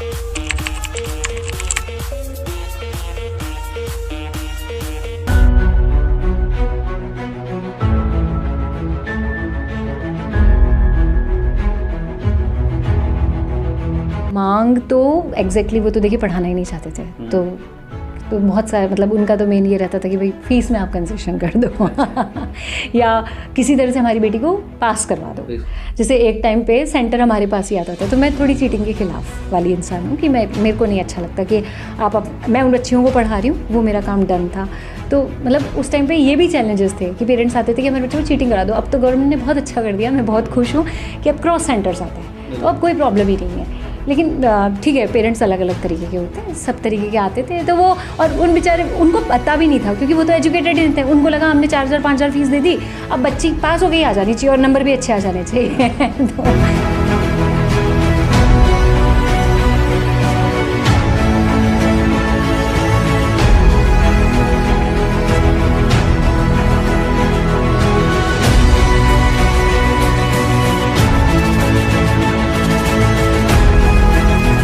मांग तो एग्जैक्टली वो तो देखिए पढ़ाना ही नहीं चाहते थे, तो बहुत सारे मतलब उनका तो मेन ये रहता था कि भाई फीस में आप कंसेशन कर दो या किसी तरह से हमारी बेटी को पास करवा दो। जैसे एक टाइम पे सेंटर हमारे पास ही आता था, तो मैं थोड़ी चीटिंग के खिलाफ वाली इंसान हूँ कि मेरे को नहीं अच्छा लगता कि मैं उन बच्चियों को पढ़ा रही हूँ, वो मेरा काम डन था। तो मतलब उस टाइम पे ये भी चैलेंजेस थे कि पेरेंट्स आते थे कि हमारे बच्चों को चीटिंग करा दो। अब तो गवर्नमेंट ने बहुत अच्छा कर दिया, मैं बहुत खुश हूँ कि अब क्रॉस सेंटर्स आते हैं, तो अब कोई प्रॉब्लम ही नहीं है। लेकिन ठीक है, पेरेंट्स अलग अलग तरीके के होते हैं, सब तरीके के आते थे, तो वो और उन बेचारे उनको पता भी नहीं था क्योंकि वो तो एजुकेटेड ही नहीं थे। उनको लगा हमने 4,000 5,000 फीस दे दी, अब बच्ची पास हो गई आ जानी चाहिए और नंबर भी अच्छे आ जाने चाहिए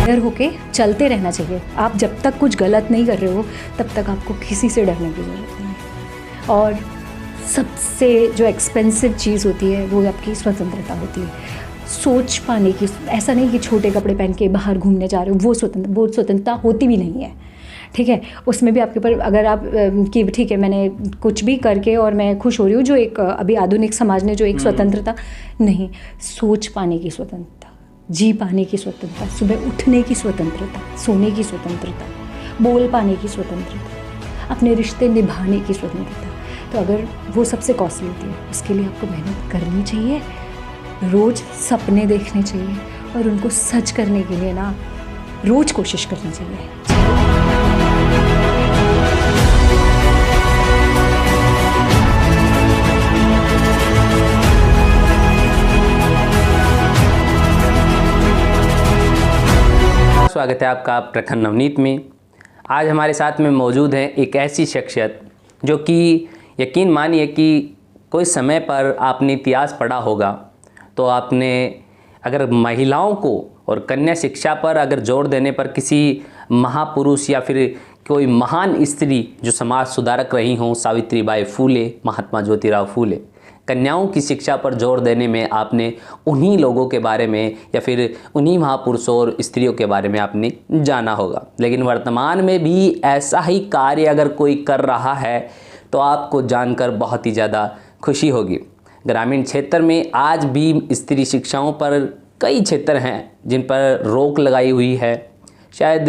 तो होके चलते रहना चाहिए। आप जब तक कुछ गलत नहीं कर रहे हो तब तक आपको किसी से डरने की ज़रूरत नहीं है। और सबसे जो एक्सपेंसिव चीज़ होती है वो आपकी स्वतंत्रता होती है, सोच पाने की। ऐसा नहीं कि छोटे कपड़े पहन के बाहर घूमने जा रहे हो, वो स्वतंत्रता होती भी नहीं है, ठीक है। उसमें भी आपके ऊपर अगर आप कि ठीक है मैंने कुछ भी करके और मैं खुश हो रही हूँ, जो एक अभी आधुनिक समाज ने जो एक स्वतंत्रता नहीं, सोच पाने की स्वतंत्रता, जी पाने की स्वतंत्रता, सुबह उठने की स्वतंत्रता, सोने की स्वतंत्रता, बोल पाने की स्वतंत्रता, अपने रिश्ते निभाने की स्वतंत्रता। तो अगर वो सबसे कॉस्टली होती है, उसके लिए आपको मेहनत करनी चाहिए, रोज़ सपने देखने चाहिए और उनको सच करने के लिए ना रोज़ कोशिश करनी चाहिए। स्वागत है आपका प्रखर नवनीत में। आज हमारे साथ में मौजूद है एक ऐसी शख्सियत जो कि यकीन मानिए कि कोई समय पर आपने इतिहास पढ़ा होगा तो आपने अगर महिलाओं को और कन्या शिक्षा पर अगर जोर देने पर किसी महापुरुष या फिर कोई महान स्त्री जो समाज सुधारक रही हों, सावित्रीबाई फूले, महात्मा ज्योतिराव फूले, कन्याओं की शिक्षा पर जोर देने में आपने उन्हीं लोगों के बारे में या फिर उन्हीं महापुरुषों और स्त्रियों के बारे में आपने जाना होगा। लेकिन वर्तमान में भी ऐसा ही कार्य अगर कोई कर रहा है तो आपको जानकर बहुत ही ज़्यादा खुशी होगी। ग्रामीण क्षेत्र में आज भी स्त्री शिक्षाओं पर कई क्षेत्र हैं जिन पर रोक लगाई हुई है। शायद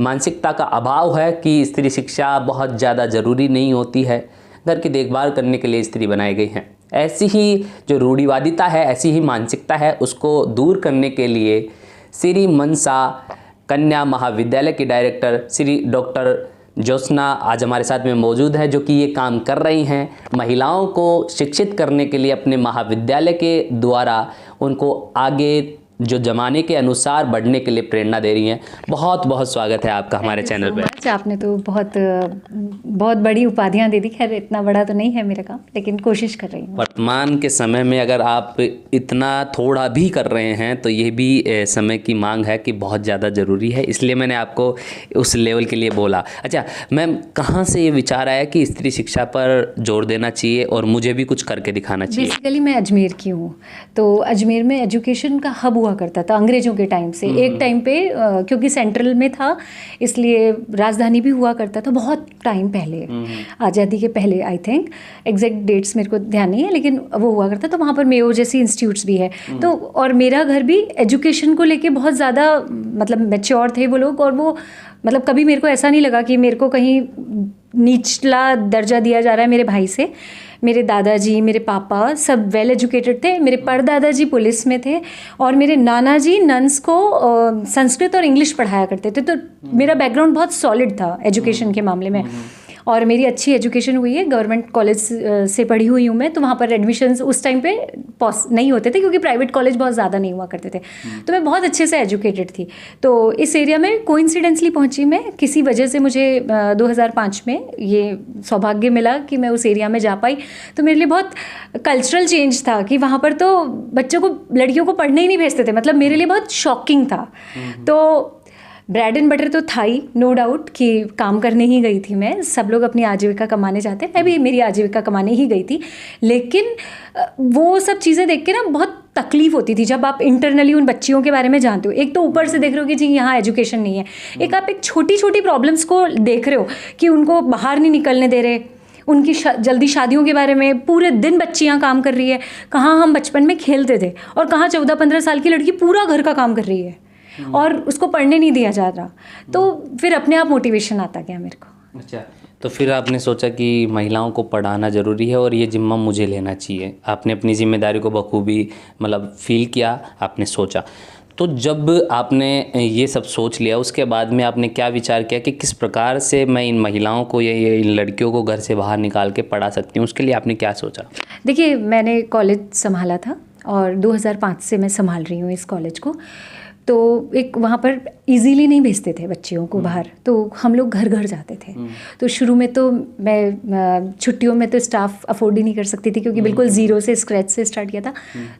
मानसिकता का अभाव है कि स्त्री शिक्षा बहुत ज़्यादा ज़रूरी नहीं होती है, घर की देखभाल करने के लिए स्त्री बनाई गई हैं। ऐसी ही जो रूढ़िवादिता है, ऐसी ही मानसिकता है, उसको दूर करने के लिए श्री मनसा कन्या महाविद्यालय की डायरेक्टर श्री डॉक्टर ज्योत्सना आज हमारे साथ में मौजूद है, जो कि ये काम कर रही हैं। महिलाओं को शिक्षित करने के लिए अपने महाविद्यालय के द्वारा उनको आगे जो ज़माने के अनुसार बढ़ने के लिए प्रेरणा दे रही हैं। बहुत बहुत स्वागत है आपका हमारे चैनल पे। आपने तो बहुत बड़ी उपाधियां दे दी। खैर इतना बड़ा तो नहीं है मेरा काम, लेकिन कोशिश कर रही हूँ। वर्तमान के समय में अगर आप इतना थोड़ा भी कर रहे हैं तो ये भी समय की मांग है कि बहुत ज़्यादा ज़रूरी है, इसलिए मैंने आपको उस लेवल के लिए बोला। अच्छा मैम, कहाँ से ये विचार आया कि स्त्री शिक्षा पर जोर देना चाहिए और मुझे भी कुछ करके दिखाना चाहिए? बेसिकली मैं अजमेर की हूँ, तो अजमेर में एजुकेशन का हब करता था अंग्रेजों के टाइम से। एक टाइम पे क्योंकि सेंट्रल में था इसलिए राजधानी भी हुआ करता था, बहुत टाइम पहले, आज़ादी के पहले। आई थिंक एग्जैक्ट डेट्स मेरे को ध्यान नहीं है, लेकिन वो हुआ करता। तो वहाँ पर मेयो जैसी इंस्टीट्यूट्स भी है। तो और मेरा घर भी एजुकेशन को लेके बहुत ज़्यादा मतलब मैच्योर थे वो लोग, और वो मतलब कभी मेरे को ऐसा नहीं लगा कि मेरे को कहीं निचला दर्जा दिया जा रहा है मेरे भाई से। मेरे दादाजी, मेरे पापा सब वेल एजुकेटेड थे। मेरे परदादाजी पुलिस में थे और मेरे नाना जी नन्स को संस्कृत और इंग्लिश पढ़ाया करते थे। तो मेरा बैकग्राउंड बहुत सॉलिड था एजुकेशन के मामले में, और मेरी अच्छी एजुकेशन हुई है। गवर्नमेंट कॉलेज से पढ़ी हुई हूँ मैं। तो वहाँ पर एडमिशन्स उस टाइम पे नहीं होते थे क्योंकि प्राइवेट कॉलेज बहुत ज़्यादा नहीं हुआ करते थे। तो मैं बहुत अच्छे से एजुकेटेड थी। तो इस एरिया में कोइंसिडेंसली पहुँची मैं, किसी वजह से मुझे 2005 में ये सौभाग्य मिला कि मैं उस एरिया में जा पाई। तो मेरे लिए बहुत कल्चरल चेंज था कि वहाँ पर तो बच्चों को, लड़कियों को पढ़ने ही नहीं भेजते थे। मतलब मेरे लिए बहुत शॉकिंग था। तो ब्रेड एंड बटर तो था ही, नो डाउट कि काम करने ही गई थी मैं, सब लोग अपनी आजीविका कमाने जाते हैं, मैं भी मेरी आजीविका कमाने ही गई थी। लेकिन वो सब चीज़ें देख के ना बहुत तकलीफ होती थी जब आप इंटरनली उन बच्चियों के बारे में जानते हो। एक तो ऊपर से देख रहे हो कि जी यहाँ एजुकेशन नहीं है, एक आप एक छोटी छोटी प्रॉब्लम्स को देख रहे हो कि उनको बाहर नहीं निकलने दे रहे, उनकी जल्दी शादियों के बारे में, पूरे दिन बच्चियाँ काम कर रही है। कहाँ हम बचपन में खेलते थे और कहाँ 14-15 साल की लड़की पूरा घर का काम कर रही है और उसको पढ़ने नहीं दिया जा रहा। तो फिर अपने आप मोटिवेशन आता गया मेरे को। अच्छा, तो फिर आपने सोचा कि महिलाओं को पढ़ाना ज़रूरी है और ये जिम्मा मुझे लेना चाहिए। आपने अपनी जिम्मेदारी को बखूबी मतलब फील किया, आपने सोचा। तो जब आपने ये सब सोच लिया उसके बाद में आपने क्या विचार किया कि किस प्रकार से मैं इन महिलाओं को या इन लड़कियों को घर से बाहर निकाल के पढ़ा सकती हूँ, उसके लिए आपने क्या सोचा? देखिए, मैंने कॉलेज संभाला था और 2005 से मैं संभाल रही हूँ इस कॉलेज को। तो एक वहाँ पर इजीली नहीं भेजते थे बच्चियों को बाहर, तो हम लोग घर घर जाते थे। तो शुरू में तो मैं छुट्टियों में तो स्टाफ अफोर्ड ही नहीं कर सकती थी क्योंकि बिल्कुल ज़ीरो से स्क्रैच से स्टार्ट किया था।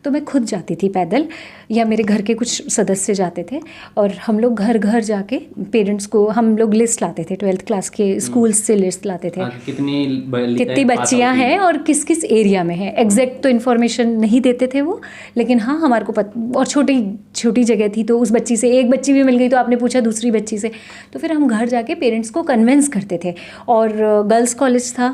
तो मैं खुद जाती थी पैदल या मेरे घर के कुछ सदस्य जाते थे और हम लोग घर घर जाके पेरेंट्स को हम लोग लिस्ट लाते थे, 12th क्लास के स्कूल से लिस्ट लाते थे कितनी बच्चियाँ हैं और किस किस एरिया में है। एग्जैक्ट तो इन्फॉर्मेशन नहीं देते थे वो, लेकिन हाँ हमारे को और छोटी छोटी जगह थी तो उस बच्ची से एक बच्ची भी मिल गई तो आपने पूछा दूसरी बच्ची से। तो फिर हम घर जाके पेरेंट्स को कन्विंस करते थे और गर्ल्स कॉलेज था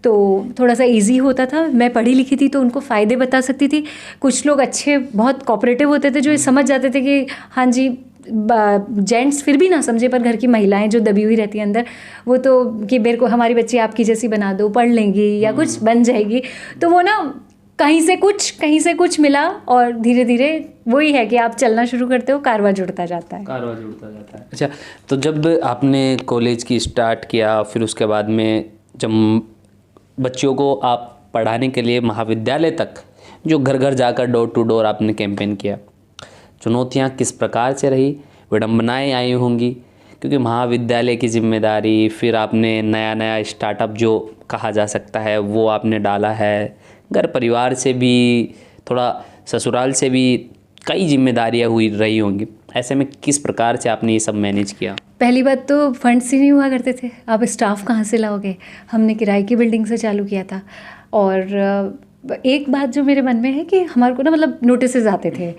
तो थोड़ा सा इजी होता था। मैं पढ़ी लिखी थी तो उनको फ़ायदे बता सकती थी। कुछ लोग अच्छे बहुत कोऑपरेटिव होते थे जो समझ जाते थे कि हाँ जी, जेंट्स फिर भी ना समझे पर घर की महिलाएं जो दबी हुई रहती है अंदर, वो तो कि मेरे को हमारी बच्ची आपकी जैसी बना दो, पढ़ लेंगी या कुछ बन जाएगी। तो वो ना कहीं से कुछ मिला और धीरे धीरे वही है कि आप चलना शुरू करते हो, कारवा जुड़ता जाता है। अच्छा, तो जब आपने कॉलेज की स्टार्ट किया फिर उसके बाद में जब बच्चियों को आप पढ़ाने के लिए महाविद्यालय तक जो घर घर जाकर डोर टू डोर आपने कैंपेन किया, चुनौतियाँ किस प्रकार से रही, विडंबनाएँ आई होंगी क्योंकि महाविद्यालय की जिम्मेदारी, फिर आपने नया नया स्टार्टअप जो कहा जा सकता है वो आपने डाला है, घर परिवार से भी थोड़ा ससुराल से भी कई जिम्मेदारियां रही होंगी। ऐसे में किस प्रकार से आपने ये सब मैनेज किया? पहली बात तो फंड्स ही नहीं हुआ करते थे, आप स्टाफ कहाँ से लाओगे। हमने किराए की बिल्डिंग से चालू किया था और एक बात जो मेरे मन में है कि हमारे को ना मतलब नोटिसेज आते थे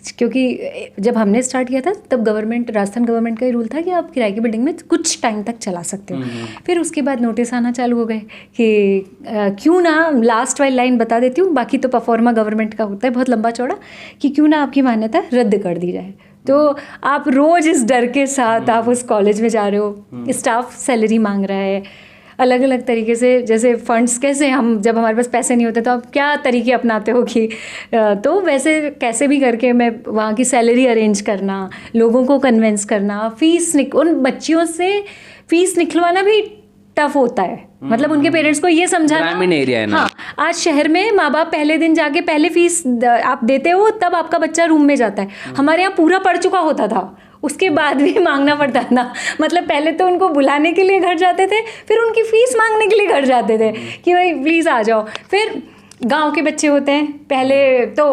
क्योंकि जब हमने स्टार्ट किया था तब गवर्नमेंट, राजस्थान गवर्नमेंट का ही रूल था कि आप किराए की बिल्डिंग में कुछ टाइम तक चला सकते हो। फिर उसके बाद नोटिस आना चालू हो गए कि क्यों ना, लास्ट वाली लाइन बता देती हूँ, बाकी तो परफॉर्मा गवर्नमेंट का होता है बहुत लंबा चौड़ा, कि क्यों ना आपकी मान्यता रद्द कर दी जाए। तो आप रोज़ इस डर के साथ आप उस कॉलेज में जा रहे हो, स्टाफ सैलरी मांग रहा है, अलग अलग तरीके से, जैसे फंड्स कैसे, हम जब हमारे पास पैसे नहीं होते तो आप क्या तरीके अपनाते हो कि तो वैसे कैसे भी करके मैं वहाँ की सैलरी अरेंज करना, लोगों को कन्विंस करना, उन बच्चियों से फीस निकलवाना भी टफ होता है। मतलब उनके पेरेंट्स को ये समझाना, ग्रामीण एरिया है ना। हाँ, आज शहर में माँ बाप पहले दिन जाके पहले फीस आप देते हो तब आपका बच्चा रूम में जाता है। हमारे यहाँ पूरा पढ़ चुका होता था, उसके बाद भी मांगना पड़ता था। मतलब पहले तो उनको बुलाने के लिए घर जाते थे, फिर उनकी फ़ीस मांगने के लिए घर जाते थे कि भाई प्लीज़ आ जाओ। फिर गांव के बच्चे होते हैं, पहले तो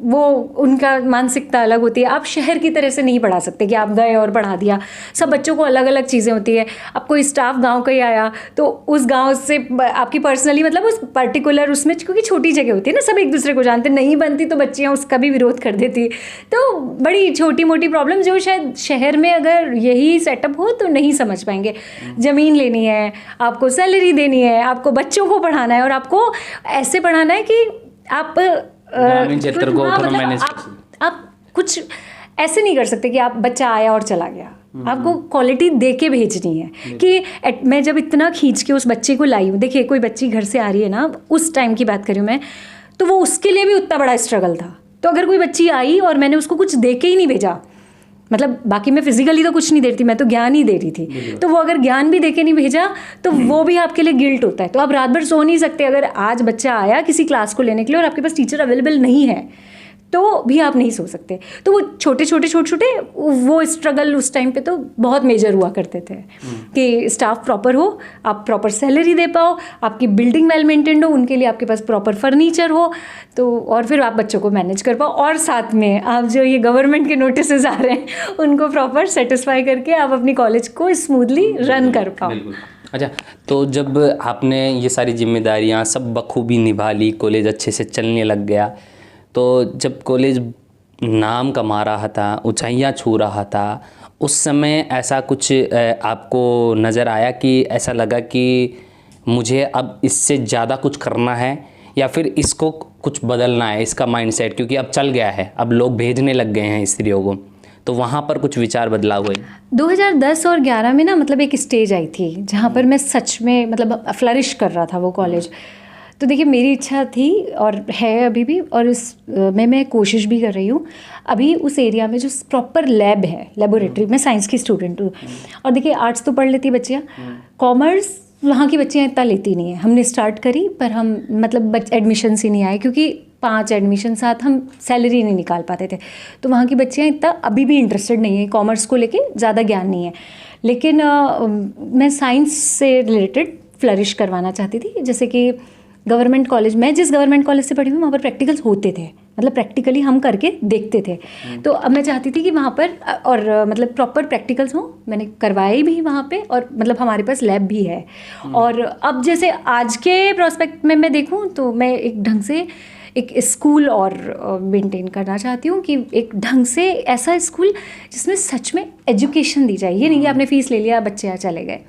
वो उनका मानसिकता अलग होती है। आप शहर की तरह से नहीं पढ़ा सकते कि आप गए और पढ़ा दिया। सब बच्चों को अलग अलग चीज़ें होती है। अब कोई स्टाफ गांव का ही आया तो उस गांव से आपकी पर्सनली मतलब उस पर्टिकुलर उसमें, क्योंकि छोटी जगह होती है ना, सब एक दूसरे को जानते, नहीं बनती तो बच्चियाँ उसका भी विरोध कर देती। तो बड़ी छोटी मोटी प्रॉब्लम जो शायद शहर में अगर यही सेटअप हो तो नहीं समझ पाएंगे। ज़मीन लेनी है, आपको सैलरी देनी है, आपको बच्चों को पढ़ाना है और आपको ऐसे पढ़ाना है कि आप क्षेत्र को थोड़ा मैनेज कर सकते। आप कुछ ऐसे नहीं कर सकते कि आप बच्चा आया और चला गया। आपको क्वालिटी दे के भेजनी है कि मैं जब इतना खींच के उस बच्चे को लाई हूँ, देखिए कोई बच्ची घर से आ रही है ना, उस टाइम की बात करी हूँ मैं, तो वो उसके लिए भी उतना बड़ा स्ट्रगल था। तो अगर कोई बच्ची आई और मैंने उसको कुछ दे के ही नहीं भेजा, मतलब बाकी मैं फिजिकली तो कुछ नहीं दे रही थी, मैं तो ज्ञान ही दे रही थी, तो वो अगर ज्ञान भी देके नहीं भेजा तो वो भी आपके लिए गिल्ट होता है। तो आप रात भर सो नहीं सकते। अगर आज बच्चा आया किसी क्लास को लेने के लिए और आपके पास टीचर अवेलेबल नहीं है तो भी आप नहीं सो सकते। तो वो छोटे छोटे वो स्ट्रगल उस टाइम पे तो बहुत मेजर हुआ करते थे कि स्टाफ प्रॉपर हो, आप प्रॉपर सैलरी दे पाओ, आपकी बिल्डिंग वेल मेंटेन्ड हो, उनके लिए आपके पास प्रॉपर फर्नीचर हो, तो और फिर आप बच्चों को मैनेज कर पाओ, और साथ में आप जो ये गवर्नमेंट के नोटिसेस आ रहे हैं उनको प्रॉपर सेटिस्फाई करके आप अपनी कॉलेज को स्मूथली रन कर पाओ। अच्छा, तो जब आपने ये सारी जिम्मेदारियां सब बखूबी निभा ली, कॉलेज अच्छे से चलने लग गया, तो जब कॉलेज नाम कमा रहा था, ऊंचाइयां छू रहा था, उस समय ऐसा कुछ आपको नज़र आया कि ऐसा लगा कि मुझे अब इससे ज़्यादा कुछ करना है, या फिर इसको कुछ बदलना है, इसका माइंडसेट, क्योंकि अब चल गया है, अब लोग भेजने लग गए हैं स्त्रियों को, तो वहाँ पर कुछ विचार बदलाव हुए? 2010 और 11 में ना मतलब एक स्टेज आई थी जहाँ पर मैं सच में मतलब फ्लरिश कर रहा था वो कॉलेज। तो देखिए मेरी इच्छा थी और है अभी भी, और इस मैं कोशिश भी कर रही हूँ अभी उस एरिया में जो प्रॉपर लैब है, लेबोरेटरी। मैं साइंस की स्टूडेंट हूँ, और देखिए आर्ट्स तो पढ़ लेती बच्चियाँ, कॉमर्स वहाँ की बच्चियाँ इतना लेती नहीं है। हमने स्टार्ट करी पर हम मतलब एडमिशन्स ही नहीं आए, क्योंकि 5 एडमिशन साथ हम सैलरी नहीं निकाल पाते थे। तो वहाँ की बच्चियाँ इतना अभी भी इंटरेस्टेड नहीं है, कॉमर्स को लेके ज़्यादा ज्ञान नहीं है। लेकिन मैं साइंस से रिलेटेड फ्लरिश करवाना चाहती थी। जैसे कि गवर्नमेंट कॉलेज, मैं जिस गवर्नमेंट कॉलेज से पढ़ी हूँ वहाँ पर प्रैक्टिकल्स होते थे, मतलब प्रैक्टिकली हम करके देखते थे। तो अब मैं चाहती थी कि वहाँ पर और मतलब प्रॉपर प्रैक्टिकल्स हों। मैंने करवाए भी वहाँ पे, और मतलब हमारे पास लैब भी है। और अब जैसे आज के प्रोस्पेक्ट में मैं देखूँ तो मैं एक ढंग से एक स्कूल और मेंटेन करना चाहती हूँ, कि एक ढंग से ऐसा स्कूल जिसमें सच में एजुकेशन दी जाए। ये नहीं कि आपने फ़ीस ले लिया, बच्चे यहाँ चले गए।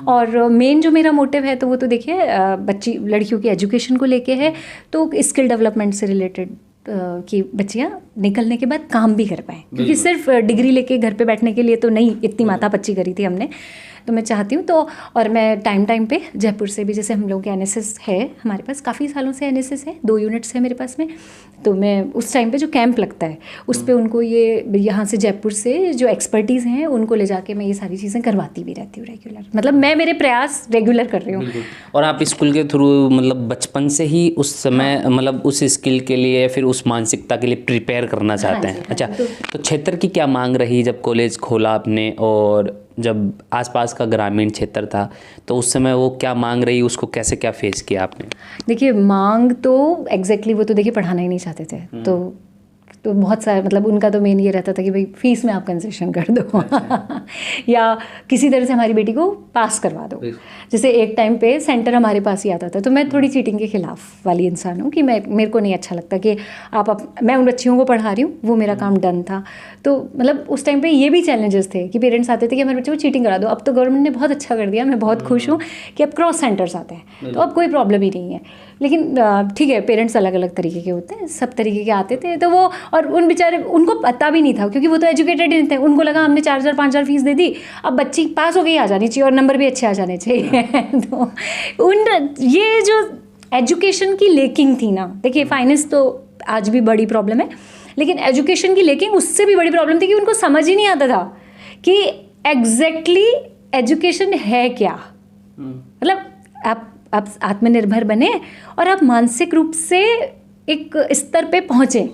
और मेन जो मेरा मोटिव है तो वो तो देखिए बच्ची लड़कियों की एजुकेशन को लेके है, तो स्किल डेवलपमेंट से रिलेटेड कि बच्चियाँ निकलने के बाद काम भी कर पाएँ, क्योंकि सिर्फ डिग्री लेके घर पे बैठने के लिए तो नहीं इतनी माथापच्ची करी थी हमने। तो मैं चाहती हूँ, तो और मैं टाइम पे जयपुर से भी, जैसे हम लोग के एनएसएस है, हमारे पास काफ़ी सालों से एनएसएस है, 2 यूनिट्स है मेरे पास में। तो मैं उस टाइम पे जो कैंप लगता है उस पे उनको ये यहाँ से जयपुर से जो एक्सपर्टीज़ हैं उनको ले जाके मैं ये सारी चीज़ें करवाती भी रहती हूँ रेगुलर। मतलब मैं मेरे प्रयास रेगुलर कर रही हूँ। और आप स्कूल के थ्रू मतलब बचपन से ही उस समय मतलब उस स्किल के लिए, फिर उस मानसिकता के लिए प्रिपेयर करना चाहते हैं। अच्छा, तो क्षेत्र की क्या मांग रही जब कॉलेज खोला आपने, और जब आसपास का ग्रामीण क्षेत्र था तो उस समय वो क्या मांग रही, उसको कैसे क्या फेस किया आपने? देखिए मांग तो एग्जैक्टली वो तो देखिए पढ़ाना ही नहीं चाहते थे। तो बहुत सारे मतलब उनका तो मेन ये रहता था कि भाई फीस में आप कंसेशन कर दो या किसी तरह से हमारी बेटी को पास करवा दो। जैसे एक टाइम पे सेंटर हमारे पास ही आता था, तो मैं थोड़ी चीटिंग के खिलाफ वाली इंसान हूँ कि मेरे को नहीं अच्छा लगता कि मैं उन बच्चियों को पढ़ा रही हूँ, वो मेरा काम डन था। तो मतलब उस टाइम पे ये भी चैलेंजेस थे कि पेरेंट्स आते थे कि हमारे बच्चे को चीटिंग करा दो। अब तो गवर्नमेंट ने बहुत अच्छा कर दिया, मैं बहुत खुश हूँ कि अब क्रॉस सेंटर्स आते हैं, तो अब कोई प्रॉब्लम ही नहीं है। लेकिन ठीक है, पेरेंट्स अलग अलग तरीके के होते हैं, सब तरीके के आते थे। तो वो, और उन बेचारे उनको पता भी नहीं था, क्योंकि वो तो एजुकेटेड नहीं थे। उनको लगा हमने 4,000 5,000 फीस दे दी, अब बच्ची पास हो गई, आ जानी चाहिए और नंबर भी अच्छे आ जाने चाहिए तो ये जो एजुकेशन की लेकिंग थी ना, देखिए फाइनेंस तो आज भी बड़ी प्रॉब्लम है, लेकिन एजुकेशन की लेकिंग उससे भी बड़ी प्रॉब्लम थी कि उनको समझ ही नहीं आता था कि एग्जैक्टली एजुकेशन है क्या। मतलब आप आत्मनिर्भर बने और आप मानसिक रूप से एक स्तर पे पहुँचें,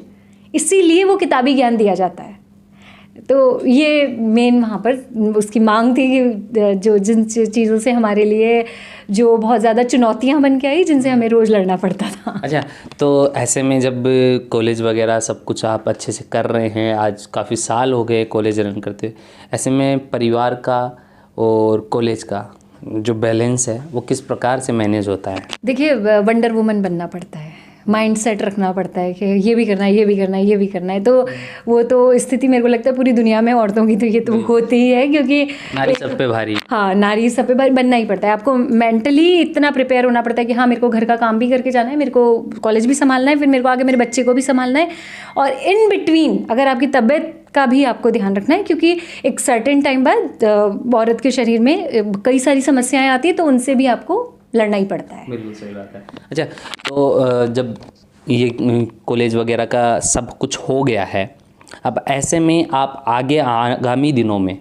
इसीलिए वो किताबी ज्ञान दिया जाता है। तो ये मेन वहाँ पर उसकी मांग थी कि जो जिन चीज़ों से हमारे लिए जो बहुत ज़्यादा चुनौतियाँ बन के आई, जिनसे हमें रोज़ लड़ना पड़ता था। अच्छा, तो ऐसे में जब कॉलेज वगैरह सब कुछ आप अच्छे से कर रहे हैं, आज काफ़ी साल हो गए कॉलेज रन करते, ऐसे में परिवार का और कॉलेज का जो बैलेंस है वो किस प्रकार से मैनेज होता है? देखिए वंडर वुमन बनना पड़ता है, माइंड सेट रखना पड़ता है कि ये भी करना है, ये भी करना है, ये भी करना है। तो वो तो स्थिति मेरे को लगता है पूरी दुनिया में औरतों की तो ये तो होती ही है, क्योंकि नारी सब पे भारी। हाँ, नारी सब पे भारी बनना ही पड़ता है। आपको मेंटली इतना प्रिपेयर होना पड़ता है कि हाँ, मेरे को घर का काम भी करके जाना है, मेरे को कॉलेज भी संभालना है, फिर मेरे को आगे मेरे बच्चे को भी संभालना है, और इन बिटवीन अगर आपकी तबीयत का भी आपको ध्यान रखना है, क्योंकि एक सर्टेन टाइम बाद औरत के शरीर में कई सारी समस्याएं आती है, तो उनसे भी आपको लड़ना ही पड़ता है। बिल्कुल सही बात है। अच्छा, तो जब ये कॉलेज वगैरह का सब कुछ हो गया है, अब ऐसे में आप आगे आगामी दिनों में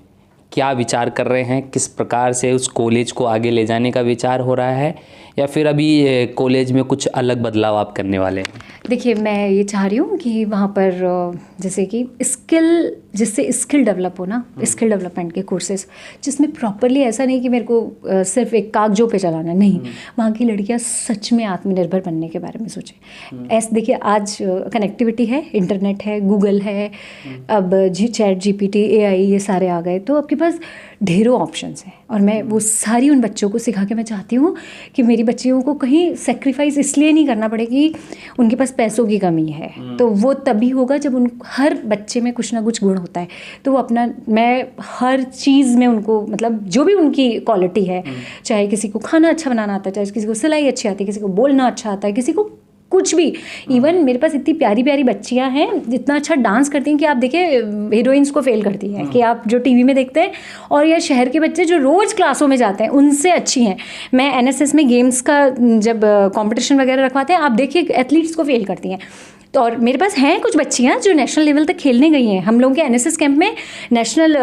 क्या विचार कर रहे हैं, किस प्रकार से उस कॉलेज को आगे ले जाने का विचार हो रहा है, या फिर अभी कॉलेज में कुछ अलग बदलाव आप करने वाले हैं? देखिए, मैं ये चाह रही हूँ कि वहाँ पर जैसे कि जिससे स्किल डेवलप हो ना, स्किल डेवलपमेंट के कोर्सेज, जिसमें प्रॉपरली ऐसा नहीं कि मेरे को सिर्फ एक कागजों पे चलाना, नहीं, वहाँ की लड़कियाँ सच में आत्मनिर्भर बनने के बारे में सोचें। ऐसे देखिए, आज कनेक्टिविटी है, इंटरनेट है, गूगल है, अब चैट GPT, AI ये सारे आ गए, तो आपके पास ढेरों ऑप्शंस हैं। और मैं वो सारी उन बच्चों को सिखा के मैं चाहती हूँ कि मेरी बच्चियों को कहीं सेक्रीफाइस इसलिए नहीं करना पड़े कि उनके पास पैसों की कमी है। तो वो तभी होगा जब उन हर बच्चे में कुछ ना कुछ गुण होता है, तो वो अपना, मैं हर चीज़ में उनको, मतलब जो भी उनकी क्वालिटी है, चाहे किसी को खाना अच्छा बनाना आता है, चाहे किसी को सिलाई अच्छी आती है, किसी को बोलना अच्छा आता है, किसी को कुछ भी। इवन मेरे पास इतनी प्यारी प्यारी बच्चियां हैं, जितना अच्छा डांस करती हैं कि आप देखिए हीरोइंस को फेल करती हैं, कि आप जो टीवी में देखते हैं, और या शहर के बच्चे जो रोज़ क्लासों में जाते हैं उनसे अच्छी हैं। मैं NSS में गेम्स का जब कंपटीशन वगैरह रखवाते हैं, आप देखिए एथलीट्स को फेल करती हैं। तो और मेरे पास हैं कुछ बच्चियां जो नेशनल लेवल तक खेलने गई हैं। हम लोगों के NSS कैंप में नेशनल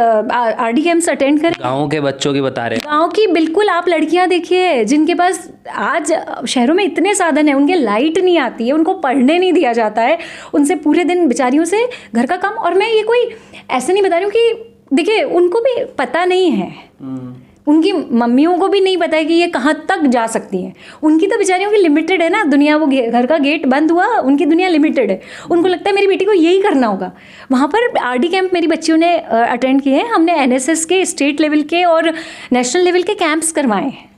RD कैंप्स अटेंड करें। गाँव के बच्चों की बता रहे हैं? गाँव की बिल्कुल आप लड़कियां देखिए, जिनके पास आज शहरों में इतने साधन है, उनके लाइट नहीं आती है, उनको पढ़ने नहीं दिया जाता है, उनसे पूरे दिन बेचारियों से घर का काम। और मैं ये कोई ऐसे नहीं बता रही हूँ कि देखिए उनको भी पता नहीं है, उनकी मम्मियों को भी नहीं पता है कि ये कहाँ तक जा सकती हैं। उनकी तो बेचारियों की लिमिटेड है ना दुनिया, वो घर का गेट बंद हुआ, उनकी दुनिया लिमिटेड है। उनको लगता है मेरी बेटी को यही करना होगा। वहाँ पर RD कैंप मेरी बच्चियों ने अटेंड किए हैं। हमने NSS के स्टेट लेवल के और नेशनल लेवल के कैंप्स करवाए हैं।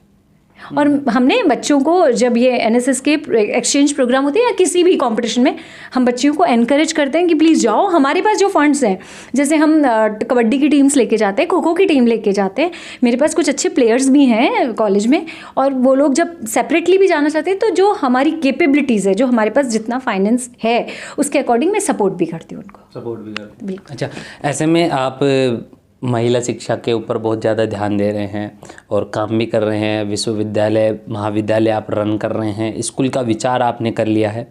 और हमने बच्चों को, जब ये NSS के एक्सचेंज प्रोग्राम होते हैं या किसी भी कंपटीशन में, हम बच्चियों को एनकरेज करते हैं कि प्लीज़ जाओ। हमारे पास जो फंड्स हैं, जैसे हम कबड्डी की टीम्स लेके जाते हैं, खो खो की टीम लेके जाते हैं, मेरे पास कुछ अच्छे प्लेयर्स भी हैं कॉलेज में, और वो लोग जब सेपरेटली भी जाना चाहते हैं तो जो हमारी कैपेबिलिटीज़ है, जो हमारे पास जितना फाइनेंस है, उसके अकॉर्डिंग मैं सपोर्ट भी करती हूँ उनको। सपोर्ट भी करती हूँ। अच्छा, ऐसे में आप महिला शिक्षा के ऊपर बहुत ज़्यादा ध्यान दे रहे हैं और काम भी कर रहे हैं, विश्वविद्यालय महाविद्यालय आप रन कर रहे हैं, स्कूल का विचार आपने कर लिया है।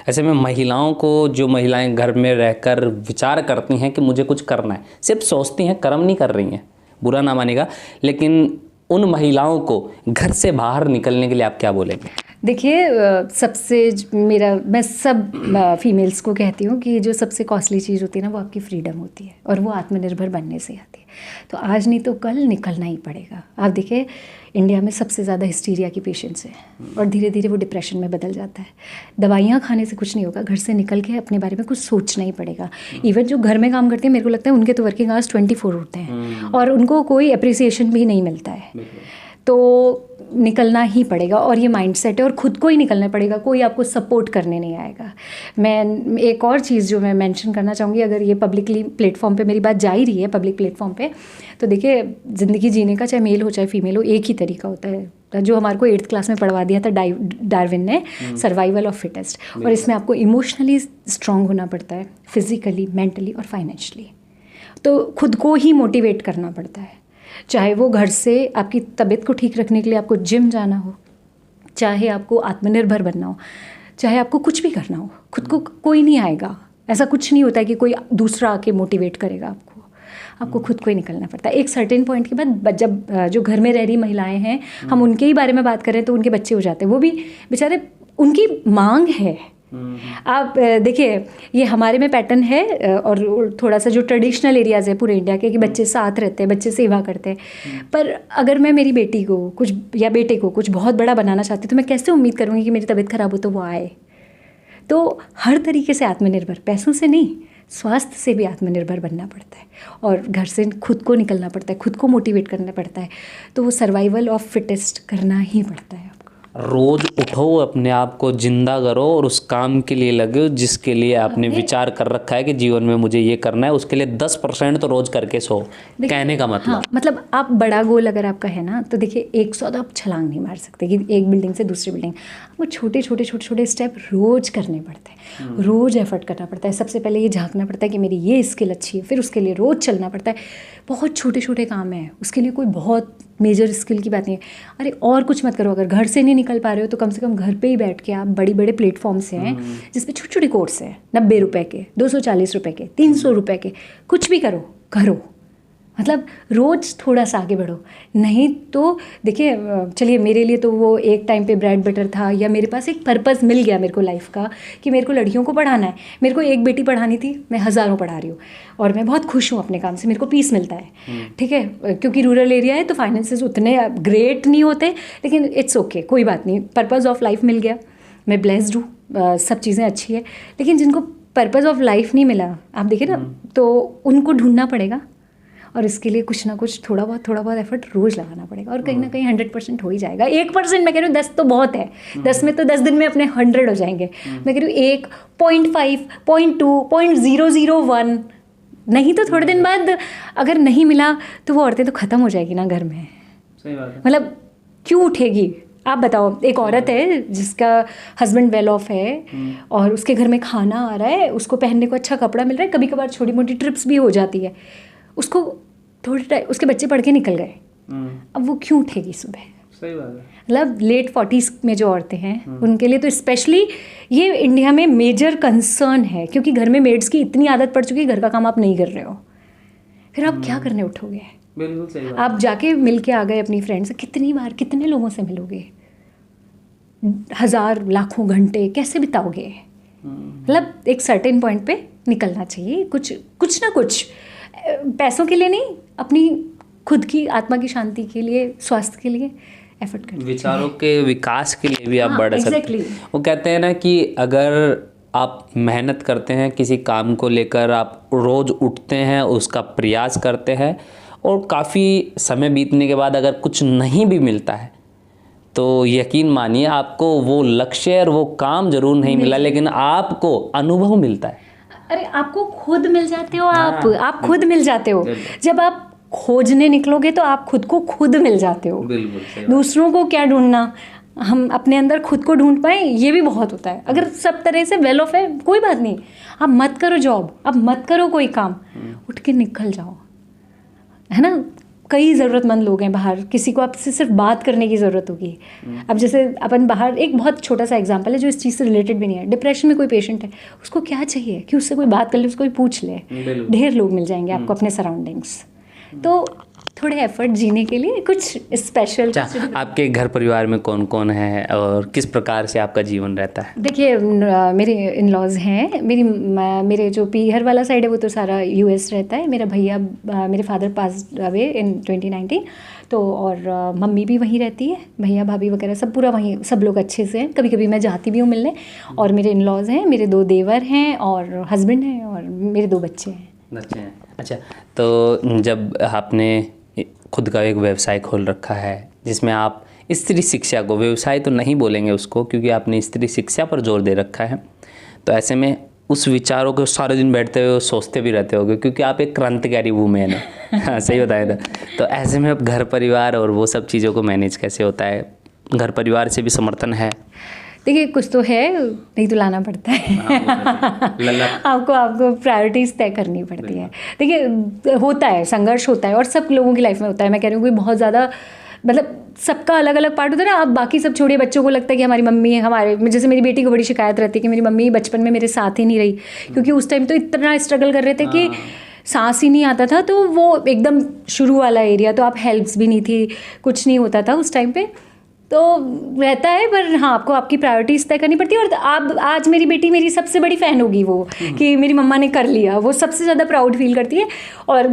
ऐसे में महिलाओं को, जो महिलाएं घर में रहकर विचार करती हैं कि मुझे कुछ करना है, सिर्फ सोचती हैं, कर्म नहीं कर रही हैं, बुरा ना मानेगा, लेकिन उन महिलाओं को घर से बाहर निकलने के लिए आप क्या बोलेंगे? देखिए, मैं सब फीमेल्स को कहती हूँ कि जो सबसे कॉस्टली चीज़ होती है ना, वो आपकी फ्रीडम होती है, और वो आत्मनिर्भर बनने से आती है। तो आज नहीं तो कल निकलना ही पड़ेगा। आप देखिए, इंडिया में सबसे ज़्यादा हिस्टीरिया की पेशेंट्स हैं, और धीरे धीरे वो डिप्रेशन में बदल जाता है। दवाइयाँ खाने से कुछ नहीं होगा, घर से निकल के अपने बारे में कुछ सोचना ही पड़ेगा। इवन जो घर में काम करते हैं, मेरे को लगता है उनके तो वर्किंग आवर्स 24 होते हैं, और उनको कोई अप्रिसिएशन भी नहीं मिलता है। तो निकलना ही पड़ेगा, और ये माइंडसेट है, और ख़ुद को ही निकलना पड़ेगा, कोई आपको सपोर्ट करने नहीं आएगा। मैं एक और चीज़ जो मैं मेंशन करना चाहूँगी, अगर ये पब्लिकली प्लेटफॉर्म पे मेरी बात जा ही रही है, पब्लिक प्लेटफॉर्म पे, तो देखिए, ज़िंदगी जीने का चाहे मेल हो चाहे फीमेल हो, एक ही तरीका होता है, जो हमारे को 8th क्लास में पढ़वा दिया था डार्विन ने, सर्वाइवल ऑफ फिटेस्ट। और इसमें आपको इमोशनली स्ट्रांग होना पड़ता है, फिजिकली, मेंटली और फाइनेंशियली। तो खुद को ही मोटिवेट करना पड़ता है, चाहे वो घर से आपकी तबीयत को ठीक रखने के लिए आपको जिम जाना हो, चाहे आपको आत्मनिर्भर बनना हो, चाहे आपको कुछ भी करना हो, खुद को कोई नहीं आएगा। ऐसा कुछ नहीं होता है कि कोई दूसरा आके मोटिवेट करेगा आपको खुद को ही निकलना पड़ता है। एक सर्टेन पॉइंट के बाद, जब जो घर में रह रही महिलाएं हैं, हम उनके ही बारे में बात करें तो उनके बच्चे हो जाते हैं, वो भी बेचारे, उनकी मांग है। आप देखिए, ये हमारे में पैटर्न है, और थोड़ा सा जो ट्रेडिशनल एरियाज़ है पूरे इंडिया के, कि बच्चे साथ रहते हैं, बच्चे सेवा करते हैं। पर अगर मैं मेरी बेटी को कुछ या बेटे को कुछ बहुत बड़ा बनाना चाहती हूँ, तो मैं कैसे उम्मीद करूँगी कि मेरी तबीयत ख़राब हो तो वो आए? तो हर तरीके से आत्मनिर्भर, पैसों से नहीं, स्वास्थ्य से भी आत्मनिर्भर बनना पड़ता है, और घर से खुद को निकलना पड़ता है, खुद को मोटिवेट करना पड़ता है। तो वो सर्वाइवल ऑफ फिटेस्ट करना ही पड़ता है। रोज़ उठो, अपने आप को जिंदा करो और उस काम के लिए लगे जिसके लिए आपने विचार कर रखा है कि जीवन में मुझे ये करना है, उसके लिए 10% तो रोज़ करके सो। कहने का मतलब, हाँ, मतलब आप बड़ा गोल अगर आपका है ना, तो देखिए 100 तो आप छलांग नहीं मार सकते कि एक बिल्डिंग से दूसरी बिल्डिंग। आपको छोटे छोटे स्टेप रोज़ करने पड़ते हैं, रोज़ एफर्ट करना पड़ता है। सबसे पहले ये झांकना पड़ता है कि मेरी ये स्किल अच्छी है, फिर उसके लिए रोज़ चलना पड़ता है। बहुत छोटे छोटे काम हैं, उसके लिए कोई बहुत मेजर स्किल की बात नहीं है। अरे और कुछ मत करो, अगर घर से नहीं निकल पा रहे हो तो कम से कम घर पे ही बैठ के आप, बड़ी बड़े प्लेटफॉर्म्स हैं जिसपे छोटे छोटे कोर्स हैं, 90 रुपए के, 240 रुपए के, 300 रुपए के, कुछ भी करो। मतलब रोज़ थोड़ा सा आगे बढ़ो। नहीं तो देखिए, चलिए मेरे लिए तो वो एक टाइम पे ब्रेड बटर था, या मेरे पास एक पर्पस मिल गया मेरे को लाइफ का कि मेरे को लड़कियों को पढ़ाना है। मेरे को एक बेटी पढ़ानी थी, मैं हज़ारों पढ़ा रही हूँ और मैं बहुत खुश हूँ अपने काम से, मेरे को पीस मिलता है। ठीक है, क्योंकि रूरल एरिया है तो फाइनेंसेस उतने ग्रेट नहीं होते, लेकिन इट्स ओके, कोई बात नहीं, पर्पस ऑफ लाइफ मिल गया, मैं ब्लेस्ड हूँ, सब चीज़ें अच्छी है। लेकिन जिनको पर्पस ऑफ लाइफ नहीं मिला, आप देखिए ना, तो उनको ढूंढना पड़ेगा और इसके लिए कुछ ना कुछ थोड़ा बहुत एफर्ट रोज़ लगाना पड़ेगा और कहीं ना कहीं 100% हो ही जाएगा। 1% मैं कह रही हूँ, 10 तो बहुत है, 10 में तो 10 दिन में अपने 100 हो जाएंगे। मैं कह रही हूँ 1, 0.5, 0.2, 0.001, नहीं तो थोड़े दिन बाद अगर नहीं मिला तो वो औरतें तो ख़त्म हो जाएगी ना घर में। सही बात है। मतलब क्यों उठेगी? आप बताओ, एक औरत है जिसका हस्बैंड वेल ऑफ है और उसके घर में खाना आ रहा है, उसको पहनने को अच्छा कपड़ा मिल रहा है, कभी कभार छोटी मोटी ट्रिप्स भी हो जाती है, उसको थोड़े टाइम उसके बच्चे पढ़ के निकल गए, अब वो क्यों उठेगी सुबह? सही बात है। मतलब लेट 40s में जो औरतें हैं उनके लिए तो स्पेशली ये इंडिया में मेजर कंसर्न है, क्योंकि घर में मेड्स की इतनी आदत पड़ चुकी है, घर का काम आप नहीं कर रहे हो, फिर आप क्या करने उठोगे? बिल्कुल सही बात। आप जाके मिल के आ गए अपनी फ्रेंड से, कितनी बार कितने लोगों से मिलोगे? 1000 लाखों घंटे कैसे बिताओगे? मतलब एक सर्टेन पॉइंट पे निकलना चाहिए, कुछ ना कुछ, पैसों के लिए नहीं, अपनी खुद की आत्मा की शांति के लिए, स्वास्थ्य के लिए एफर्ट करना, विचारों के विकास के लिए भी आप बढ़ सकते exactly. हैं। वो कहते हैं ना कि अगर आप मेहनत करते हैं किसी काम को लेकर, आप रोज़ उठते हैं, उसका प्रयास करते हैं और काफ़ी समय बीतने के बाद अगर कुछ नहीं भी मिलता है तो यकीन मानिए आपको वो लक्ष्य और वो काम जरूर नहीं मिला, लेकिन आपको अनुभव मिलता है। अरे आपको खुद मिल जाते हो, आप खुद मिल जाते हो। जब आप खोजने निकलोगे तो आप खुद को खुद मिल जाते हो। बिल्कुल। दूसरों को क्या ढूंढना, हम अपने अंदर खुद को ढूंढ पाए, ये भी बहुत होता है। अगर सब तरह से वेल ऑफ है, कोई बात नहीं, आप मत करो जॉब, आप मत करो कोई काम, उठ के निकल जाओ, है ना। कई ज़रूरतमंद लोग हैं बाहर, किसी को आपसे सिर्फ बात करने की ज़रूरत होगी। अब जैसे अपन बाहर, एक बहुत छोटा सा एग्जांपल है जो इस चीज़ से रिलेटेड भी नहीं है, डिप्रेशन में कोई पेशेंट है, उसको क्या चाहिए कि उससे कोई बात कर ले, उसको कोई पूछ ले, ढेर लोग मिल जाएंगे आपको अपने सराउंडिंग्स। तो थोड़े एफर्ट जीने के लिए कुछ स्पेशल। आपके घर परिवार में कौन कौन है और किस प्रकार से आपका जीवन रहता है? देखिए, मेरे इन लॉज हैं, मेरे जो पीहर वाला साइड है वो तो सारा यूएस रहता है। मेरा भैया, मेरे फादर पास अवे इन 2019, तो और मम्मी भी वहीं रहती है, भैया भाभी वगैरह सब पूरा वहीं, सब लोग अच्छे से हैं। कभी कभी मैं जाती भी हूँ मिलने। और मेरे इन लॉज हैं, मेरे 2 देवर हैं और हस्बैंड हैं और मेरे 2 बच्चे हैं। अच्छा, तो जब आपने खुद का एक व्यवसाय खोल रखा है जिसमें आप स्त्री शिक्षा को, व्यवसाय तो नहीं बोलेंगे उसको क्योंकि आपने स्त्री शिक्षा पर जोर दे रखा है, तो ऐसे में उस विचारों को सारे दिन बैठते हुए सोचते भी रहते होगे क्योंकि आप एक क्रांतिकारी वूमेन है। हाँ, सही बताया था। तो ऐसे में अब घर परिवार और वो सब चीज़ों को मैनेज कैसे होता है? घर परिवार से भी समर्थन है? देखिए, कुछ तो है, नहीं तो लाना पड़ता है। आपको प्रायोरिटीज़ तय करनी पड़ती है। देखिए, होता है, संघर्ष होता है और सब लोगों की लाइफ में होता है। मैं कह रही हूँ कोई बहुत ज़्यादा, मतलब सबका अलग अलग पार्ट होता है ना। आप बाकी सब छोड़िए, बच्चों को लगता है कि हमारी मम्मी है, हमारे, जैसे मेरी बेटी को बड़ी शिकायत रहती है कि मेरी मम्मी बचपन में मेरे साथ ही नहीं रही, क्योंकि उस टाइम तो इतना स्ट्रगल कर रहे थे कि सांस ही नहीं आता था। तो वो एकदम शुरू वाला एरिया, तो आप हेल्प्स भी नहीं थी, कुछ नहीं होता था उस टाइम पे, तो रहता है। पर हाँ, आपको आपकी प्रायोरिटीज़ तय करनी पड़ती है। और आप, आज मेरी बेटी मेरी सबसे बड़ी फ़ैन होगी वो, कि मेरी मम्मा ने कर लिया, वो सबसे ज़्यादा प्राउड फील करती है और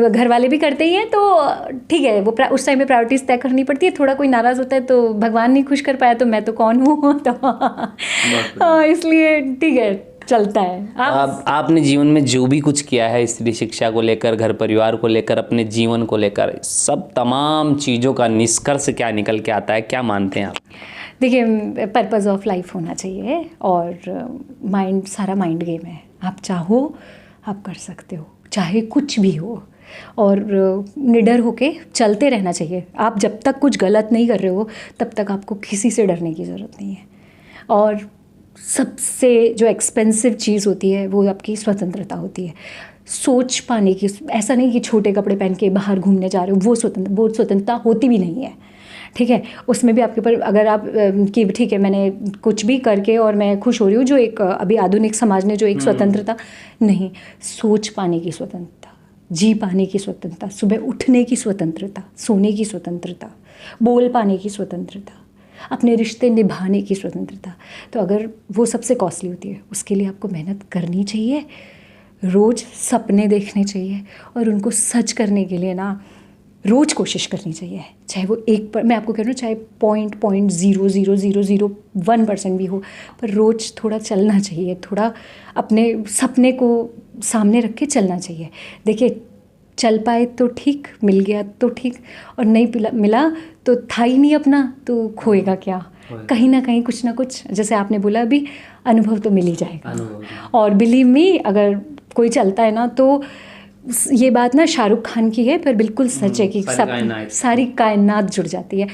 घर वाले भी करते ही हैं। तो ठीक है, वो उस टाइम पे प्रायोरिटीज़ तय करनी पड़ती है। थोड़ा कोई नाराज़ होता है तो भगवान नहीं खुश कर पाया तो मैं तो कौन हूँ, तो इसलिए ठीक है, चलता है। आपने जीवन में जो भी कुछ किया है स्त्री शिक्षा को लेकर, घर परिवार को लेकर, अपने जीवन को लेकर, सब तमाम चीज़ों का निष्कर्ष क्या निकल के आता है, क्या मानते हैं आप? देखिए, पर्पस ऑफ लाइफ होना चाहिए और माइंड, सारा माइंड गेम है। आप चाहो आप कर सकते हो, चाहे कुछ भी हो, और निडर होके चलते रहना चाहिए। आप जब तक कुछ गलत नहीं कर रहे हो तब तक आपको किसी से डरने की ज़रूरत नहीं है। और सबसे जो एक्सपेंसिव चीज़ होती है वो आपकी स्वतंत्रता होती है। सोच पाने की, ऐसा नहीं कि छोटे कपड़े पहन के बाहर घूमने जा रहे हो, वो स्वतंत्रता होती भी नहीं है। ठीक है, उसमें भी आपके ऊपर, अगर आप कि ठीक है मैंने कुछ भी करके और मैं खुश हो रही हूँ, जो एक अभी आधुनिक समाज ने जो एक स्वतंत्रता नहीं, सोच पाने की स्वतंत्रता, जी पाने की स्वतंत्रता, सुबह उठने की स्वतंत्रता, सोने की स्वतंत्रता, बोल पाने की स्वतंत्रता, अपने रिश्ते निभाने की स्वतंत्रता। तो अगर वो सबसे कॉस्टली होती है, उसके लिए आपको मेहनत करनी चाहिए, रोज़ सपने देखने चाहिए और उनको सच करने के लिए ना रोज़ कोशिश करनी चाहिए। चाहे वो मैं आपको कह रही हूँ, चाहे 0.000001% भी हो, पर रोज़ थोड़ा चलना चाहिए, थोड़ा अपने सपने को सामने रख के चलना चाहिए। देखिए, चल पाए तो ठीक, मिल गया तो ठीक, और नहीं मिला तो था ही नहीं अपना, तो खोएगा क्या। कहीं ना कहीं कुछ ना कुछ, जैसे आपने बोला अभी, अनुभव तो मिल ही जाएगा। और बिलीव मी, अगर कोई चलता है ना, तो ये बात ना शाहरुख खान की है, पर बिल्कुल सच है कि सारी कायनात जुड़ जाती है।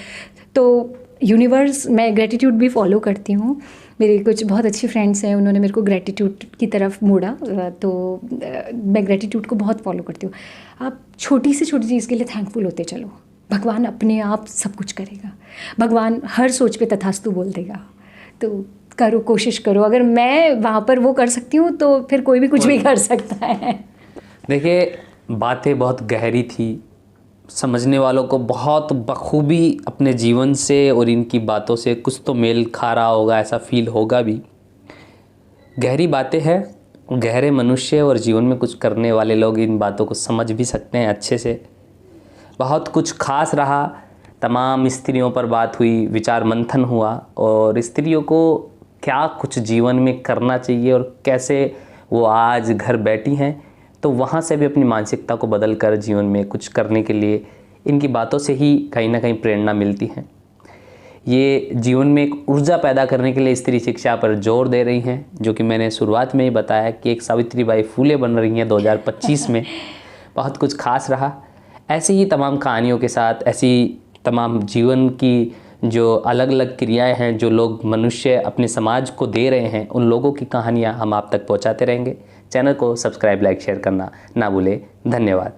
तो यूनिवर्स, मैं ग्रेटिट्यूड भी फॉलो करती हूँ। मेरे कुछ बहुत अच्छी फ्रेंड्स हैं, उन्होंने मेरे को ग्रेटिट्यूड की तरफ मोड़ा, तो मैं ग्रेटिट्यूड को बहुत फॉलो करती हूँ। आप छोटी से छोटी चीज़ के लिए थैंकफुल होते चलो, भगवान अपने आप सब कुछ करेगा। भगवान हर सोच पे तथास्तु बोल देगा। तो करो, कोशिश करो। अगर मैं वहाँ पर वो कर सकती हूँ, तो फिर कोई भी कुछ भी कर सकता है। देखिए, बातें बहुत गहरी थी, समझने वालों को बहुत बखूबी अपने जीवन से और इनकी बातों से कुछ तो मेल खा रहा होगा, ऐसा फील होगा भी। गहरी बातें हैं, गहरे मनुष्य और जीवन में कुछ करने वाले लोग इन बातों को समझ भी सकते हैं अच्छे से। बहुत कुछ खास रहा, तमाम स्त्रियों पर बात हुई, विचार मंथन हुआ, और स्त्रियों को क्या कुछ जीवन में करना चाहिए और कैसे वो आज घर बैठी हैं, तो वहाँ से भी अपनी मानसिकता को बदल कर जीवन में कुछ करने के लिए इनकी बातों से ही कहीं ना कहीं प्रेरणा मिलती है। ये जीवन में एक ऊर्जा पैदा करने के लिए स्त्री शिक्षा पर जोर दे रही हैं, जो कि मैंने शुरुआत में ही बताया कि एक सावित्रीबाई फूले बन रही हैं 2025 में। बहुत कुछ खास रहा। ऐसी ही तमाम कहानियों के साथ, ऐसी तमाम जीवन की जो अलग अलग क्रियाएं हैं जो लोग मनुष्य अपने समाज को दे रहे हैं, उन लोगों की कहानियाँ हम आप तक पहुँचाते रहेंगे। चैनल को सब्सक्राइब, लाइक, शेयर करना ना भूलें। धन्यवाद।